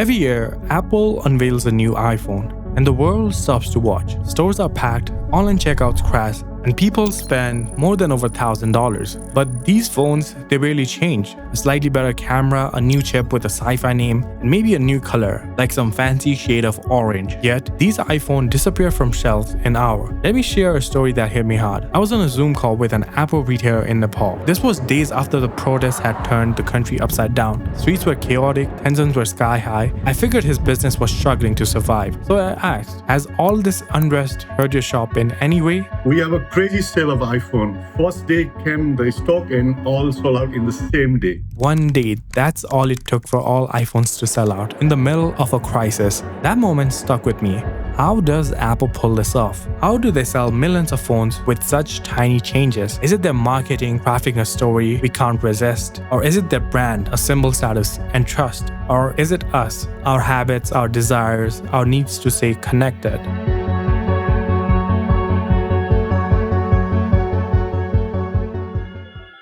Every year, Apple unveils a new iPhone, and the world stops to watch. Stores are packed, online checkouts crash, and people spend more than over $1,000. But these phones, they barely change. A slightly better camera, a new chip with a sci-fi name, and maybe a new color, like some fancy shade of orange. Yet, these iPhones disappear from shelves in an hour. Let me share a story that hit me hard. I was on a Zoom call with an Apple retailer in Nepal. This was days after the protests had turned the country upside down. Streets were chaotic, tensions were sky high. I figured his business was struggling to survive. So I asked, has all this unrest hurt your shop in any way? We have a crazy sale of iPhone. First day came the stock and all sold out in the same day. One day, that's all it took for all iPhones to sell out in the middle of a crisis. That moment stuck with me. How does Apple pull this off? How do they sell millions of phones with such tiny changes? Is it their marketing crafting a story we can't resist? Or is it their brand, a symbol status and trust? Or is it us, our habits, our desires, our needs to stay connected?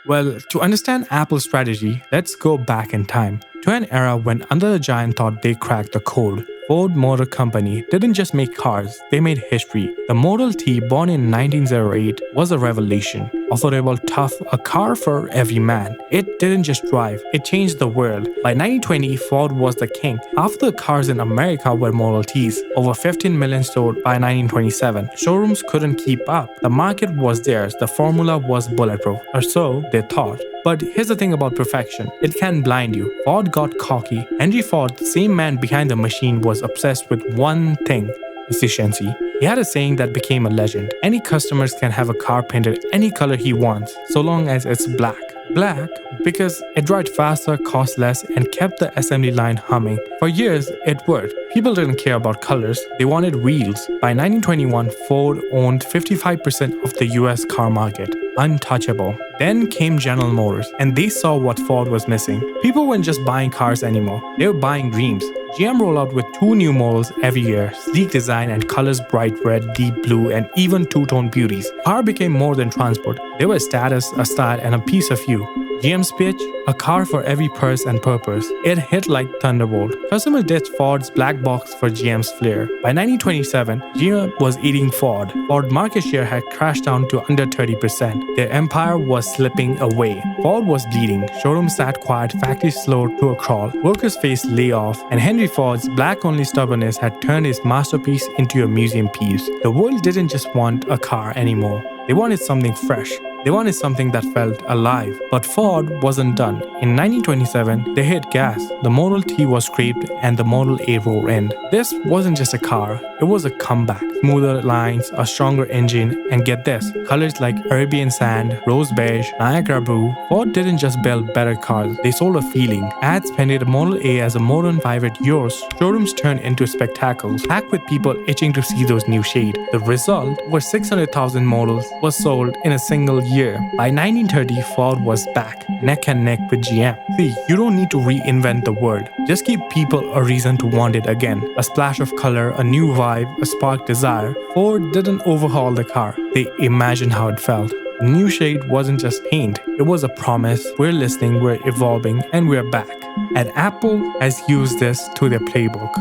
Well, to understand Apple's strategy, let's go back in time to an era when another giant thought they cracked the code. Ford Motor Company didn't just make cars, they made history. The Model T, born in 1908, was a revelation. Affordable, tough, a car for every man. It didn't just drive, it changed the world. By 1920, Ford was the king. Half the cars in America were Model Ts, over 15 million sold by 1927. Showrooms couldn't keep up. The market was theirs, the formula was bulletproof, or so they thought. But here's the thing about perfection, it can blind you. Ford got cocky. Henry Ford, the same man behind the machine, was obsessed with one thing: efficiency. He had a saying that became a legend. Any customers can have a car painted any color he wants, so long as it's black. Black because it dried faster, cost less, and kept the assembly line humming. For years, it worked. People didn't care about colors, they wanted wheels. By 1921, Ford owned 55% of the US car market. Untouchable. Then came General Motors, and they saw what Ford was missing. People weren't just buying cars anymore, they were buying dreams. GM rolled out with 2 new models every year, sleek design and colors bright red, deep blue, and even two-tone beauties. Car became more than transport. They were status, a style, and a piece of you. GM's pitch? A car for every purse and purpose. It hit like thunderbolt. Customers ditched Ford's black box for GM's flair. By 1927, GM was eating Ford. Ford market share had crashed down to under 30%. Their empire was slipping away. Ford was bleeding. Showrooms sat quiet, factories slowed to a crawl. Workers faced layoff, and Henry Ford's black-only stubbornness had turned his masterpiece into a museum piece. The world didn't just want a car anymore. They wanted something fresh. They wanted something that felt alive. But Ford wasn't done. In 1927, they hit gas. The Model T was scrapped and the Model A rolled in. This wasn't just a car, it was a comeback. Smoother lines, a stronger engine, and get this, colors like Arabian sand, rose beige, Niagara blue. Ford didn't just build better cars, they sold a feeling. Ads painted Model A as a modern 5 yours. Showrooms turned into spectacles, packed with people itching to see those new shades. The result, over 600,000 models was sold in a single year. By 1930, Ford was back, neck and neck with GM. See, you don't need to reinvent the world. Just give people a reason to want it again. A splash of color, a new vibe, a spark desire. Ford didn't overhaul the car. They imagined how it felt. The new shade wasn't just paint. It was a promise. We're listening, we're evolving, and we're back. And Apple has used this to their playbook.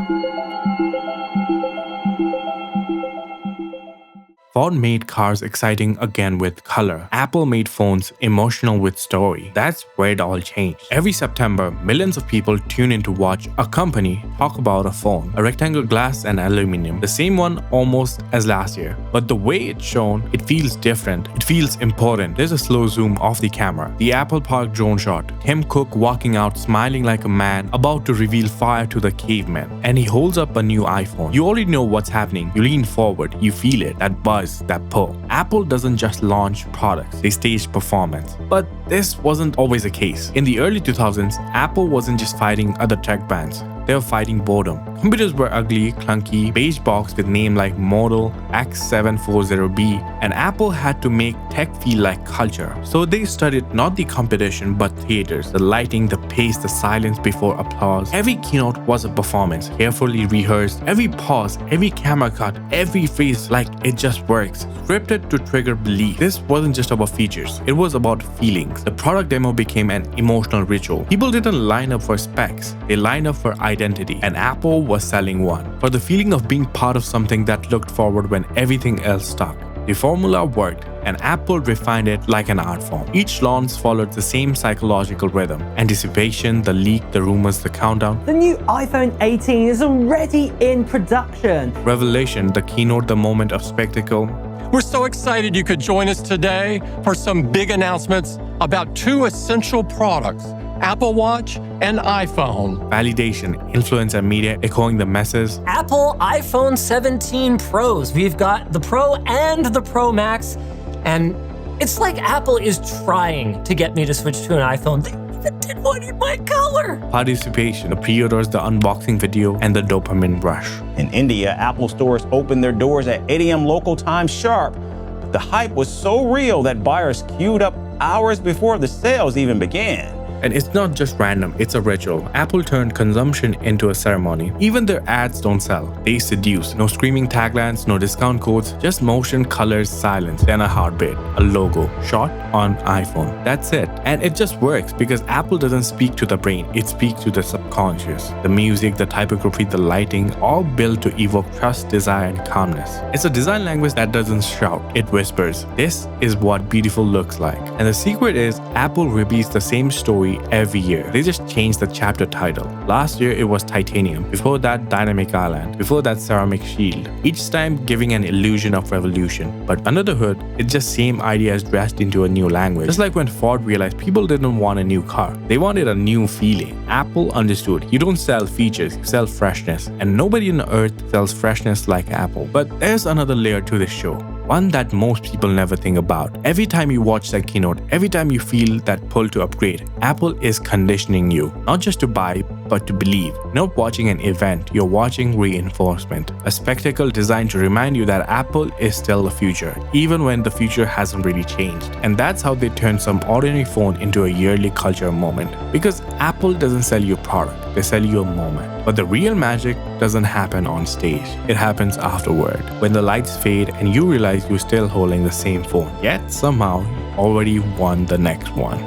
Ford made cars exciting again with color. Apple made phones emotional with story. That's where it all changed. Every September, millions of people tune in to watch a company talk about a phone. A rectangle glass and aluminum. The same one almost as last year. But the way it's shown, it feels different. It feels important. There's a slow zoom off the camera. The Apple Park drone shot. Tim Cook walking out smiling like a man about to reveal fire to the caveman. And he holds up a new iPhone. You already know what's happening. You lean forward. You feel it. That buzz. That pull. Apple doesn't just launch products, they stage performance. But this wasn't always the case. In the early 2000s, Apple wasn't just fighting other tech brands. They were fighting boredom. Computers were ugly, clunky, beige box with name like Model X740B, and Apple had to make tech feel like culture. So they studied not the competition but theaters, the lighting, the pace, the silence before applause. Every keynote was a performance, carefully rehearsed. Every pause, every camera cut, every face like it just works. Scripted to trigger belief. This wasn't just about features, it was about feelings. products. The product demo became an emotional ritual. People didn't line up for specs, they lined up for identity, and Apple was selling one. For the feeling of being part of something that looked forward when everything else stuck. The formula worked, and Apple refined it like an art form. Each launch followed the same psychological rhythm. Anticipation, the leak, the rumors, the countdown. The new iPhone 18 is already in production. Revelation, the keynote, the moment of spectacle. We're so excited you could join us today for some big announcements about two essential products, Apple Watch and iPhone. Validation, influence and media echoing the message. Apple iPhone 17 Pros. We've got the Pro and the Pro Max. And it's like Apple is trying to get me to switch to an iPhone. They even did one in my color. Participation, the pre-orders, the unboxing video, and the dopamine rush. In India, Apple stores opened their doors at 8 a.m. local time sharp. But the hype was so real that buyers queued up hours before the sales even began. And it's not just random, it's a ritual. Apple turned consumption into a ceremony. Even their ads don't sell, they seduce. No screaming taglines, no discount codes, just motion, colors, silence, then a heartbeat, a logo, shot on iPhone. That's it. And it just works because Apple doesn't speak to the brain, it speaks to the subconscious. The music, the typography, the lighting, all built to evoke trust, desire, and calmness. It's a design language that doesn't shout, it whispers. This is what beautiful looks like. And the secret is, Apple repeats the same story every year. They just changed the chapter title. Last year it was titanium, before that dynamic island, before that ceramic shield. Each time giving an illusion of revolution. But under the hood, it's just same ideas dressed into a new language. Just like when Ford realized people didn't want a new car, they wanted a new feeling. Apple understood, you don't sell features, you sell freshness. And nobody on earth sells freshness like Apple. But there's another layer to this show. One that most people never think about. Every time you watch that keynote, every time you feel that pull to upgrade, Apple is conditioning you, not just to buy, but to believe. You're not watching an event, you're watching reinforcement. A spectacle designed to remind you that Apple is still the future, even when the future hasn't really changed. And that's how they turn some ordinary phone into a yearly culture moment. Because Apple doesn't sell you a product, they sell you a moment. But the real magic doesn't happen on stage, it happens afterward. When the lights fade and you realize you're still holding the same phone, yet somehow you already won the next one.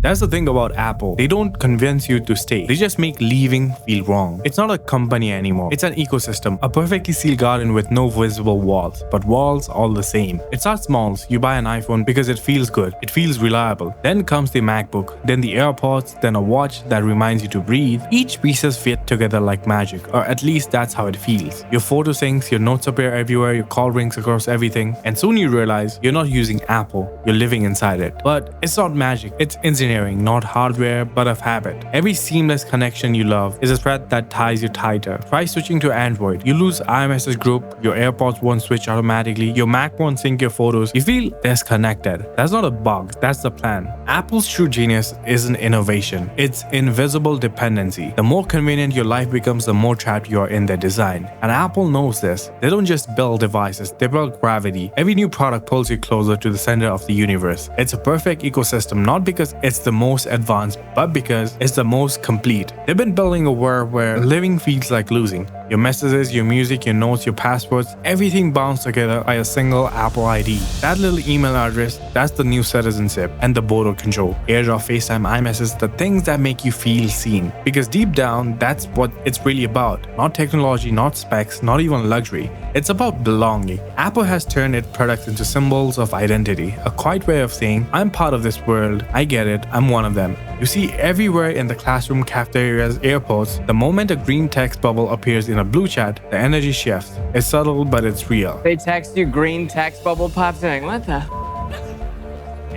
That's the thing about Apple. They don't convince you to stay. They just make leaving feel wrong. It's not a company anymore. It's an ecosystem. A perfectly sealed garden with no visible walls. But walls all the same. It starts small. You buy an iPhone because it feels good. It feels reliable. Then comes the MacBook. Then the AirPods. Then a watch that reminds you to breathe. Each pieces fit together like magic. Or at least that's how it feels. Your photo syncs, your notes appear everywhere, your call rings across everything. And soon you realize you're not using Apple. You're living inside it. But it's not magic. It's engineering. Not hardware, but of habit. Every seamless connection you love is a thread that ties you tighter. Try switching to Android. You lose iMessage group, your AirPods won't switch automatically, your Mac won't sync your photos. You feel disconnected. That's not a bug, that's the plan. Apple's true genius isn't innovation, it's invisible dependency. The more convenient your life becomes, the more trapped you are in their design. And Apple knows this. They don't just build devices, they build gravity. Every new product pulls you closer to the center of the universe. It's a perfect ecosystem, not because it's the most advanced, but because it's the most complete. They've been building a world where living feels like losing. Your messages, your music, your notes, your passwords, everything bounds together by a single Apple ID. That little email address, that's the new citizenship and the border control. AirDrop, FaceTime, iMessage, the things that make you feel seen. Because deep down, that's what it's really about. Not technology, not specs, not even luxury. It's about belonging. Apple has turned its products into symbols of identity, a quiet way of saying, I'm part of this world, I get it, I'm one of them. You see everywhere in the classroom, cafeterias, airports, the moment a green text bubble appears in a blue chat, the energy shifts. It's subtle, but it's real. They text you, green text bubble pops in. What the?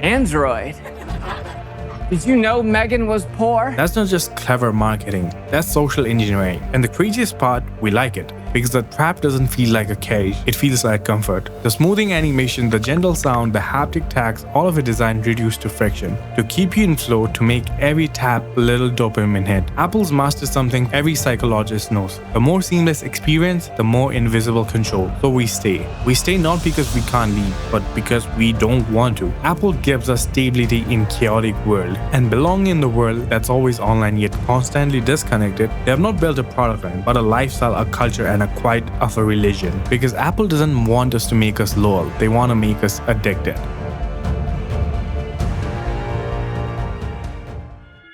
Android. Did you know Megan was poor? That's not just clever marketing, that's social engineering. And the craziest part, we like it. Because the trap doesn't feel like a cage, it feels like comfort. The smoothing animation, the gentle sound, the haptic tags, all of it designed reduced to friction. To keep you in flow, to make every tap a little dopamine hit. Apple's mastered something every psychologist knows. The more seamless experience, the more invisible control. So we stay. We stay not because we can't leave, but because we don't want to. Apple gives us stability in chaotic world and belonging in the world that's always online yet constantly disconnected. They have not built a product line, but a lifestyle, a culture, and and quite of a religion. Because Apple doesn't want us to make us loyal, they want to make us addicted.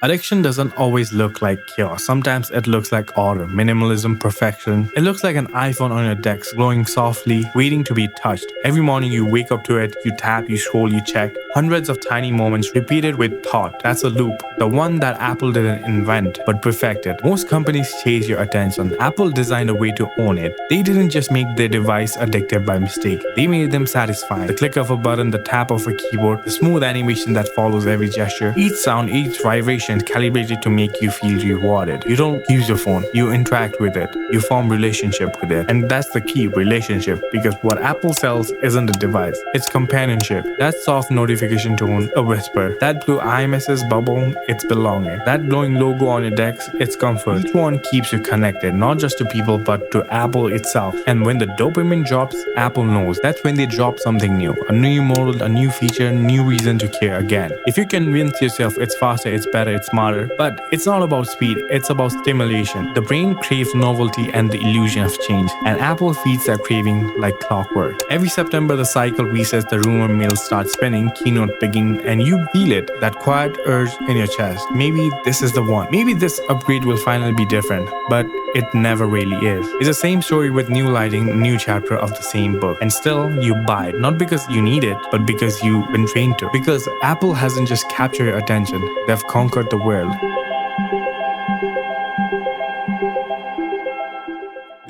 Addiction doesn't always look like chaos. Sometimes it looks like order, minimalism, perfection. It looks like an iPhone on your desk, glowing softly, waiting to be touched. Every morning you wake up to it, you tap, you scroll, you check. Hundreds of tiny moments repeated with thought. That's a loop. The one that Apple didn't invent, but perfected. Most companies chase your attention. Apple designed a way to own it. They didn't just make their device addictive by mistake. They made them satisfying. The click of a button, the tap of a keyboard, the smooth animation that follows every gesture. Each sound, each vibration calibrated to make you feel rewarded. You don't use your phone, you interact with it. You form relationship with it. And that's the key, relationship. Because what Apple sells isn't a device, it's companionship. That soft notification tone, a whisper. That blue iMessage bubble, it's belonging. That glowing logo on your desk, it's comfort. Each one keeps you connected, not just to people, but to Apple itself. And when the dopamine drops, Apple knows. That's when they drop something new. A new model, a new feature, new reason to care again. If you convince yourself it's faster, it's better, it's smarter, but it's not about speed, it's about stimulation. The brain craves novelty and the illusion of change, and Apple feeds that craving like clockwork. Every September, the cycle resets, the rumor mill starts spinning, keynote begins, and you feel it, that quiet urge in your chest. Maybe this is the one. Maybe this upgrade will finally be different, but it never really is. It's the same story with new lighting, new chapter of the same book. And still, you buy it. Not because you need it, but because you've been trained to. Because Apple hasn't just captured your attention, they've conquered the world.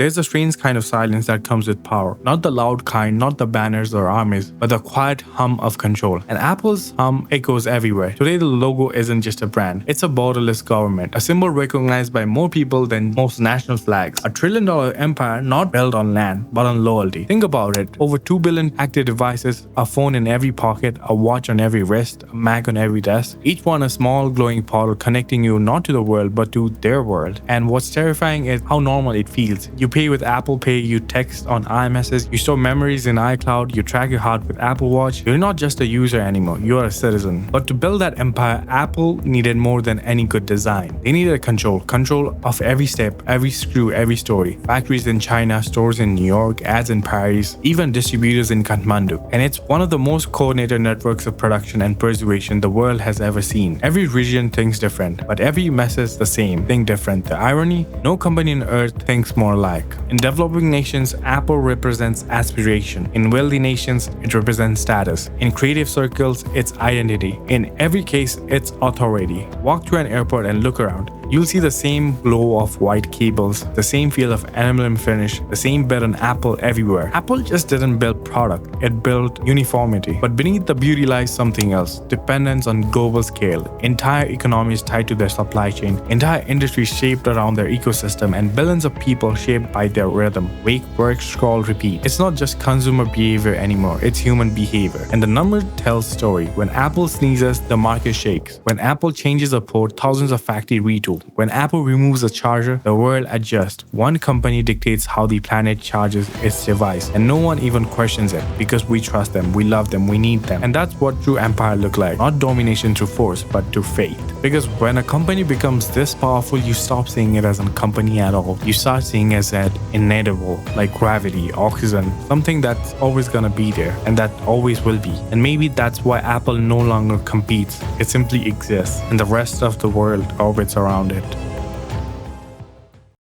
There's a strange kind of silence that comes with power. Not the loud kind, not the banners or armies, but the quiet hum of control. And Apple's hum echoes everywhere. Today, the logo isn't just a brand. It's a borderless government, a symbol recognized by more people than most national flags. A $1 trillion empire not built on land, but on loyalty. Think about it. Over 2 billion active devices, a phone in every pocket, a watch on every wrist, a Mac on every desk. Each one a small glowing portal connecting you not to the world, but to their world. And what's terrifying is how normal it feels. You pay with Apple Pay, you text on iMessage, you store memories in iCloud, you track your heart with Apple Watch. You're not just a user anymore, you're a citizen. But to build that empire, Apple needed more than any good design. They needed control of every step, every screw, every story. Factories in China, stores in New York, ads in Paris, even distributors in Kathmandu. And it's one of the most coordinated networks of production and persuasion the world has ever seen. Every region thinks different, but every message the same, think different. The irony, no company on earth thinks more alike. In developing nations, Apple represents aspiration. In wealthy nations, it represents status. In creative circles, it's identity. In every case, it's authority. Walk through an airport and look around. You'll see the same glow of white cables, the same feel of enamel finish, the same bit on Apple everywhere. Apple just didn't build product, it built uniformity. But beneath the beauty lies something else, dependence on global scale. Entire economies tied to their supply chain, entire industries shaped around their ecosystem, and billions of people shaped by their rhythm. Wake, work, scroll, repeat. It's not just consumer behavior anymore, it's human behavior. And the number tells story. When Apple sneezes, the market shakes. When Apple changes a port, thousands of factories retool. When Apple removes a charger, the world adjusts. One company dictates how the planet charges its device, and no one even questions it because we trust them, we love them, we need them. And that's what true empire look like. Not domination through force, but through faith. Because when a company becomes this powerful, you stop seeing it as a company at all. You start seeing it as inevitable, like gravity, oxygen, something that's always gonna be there, and that always will be. And maybe that's why Apple no longer competes. It simply exists, and the rest of the world orbits around it.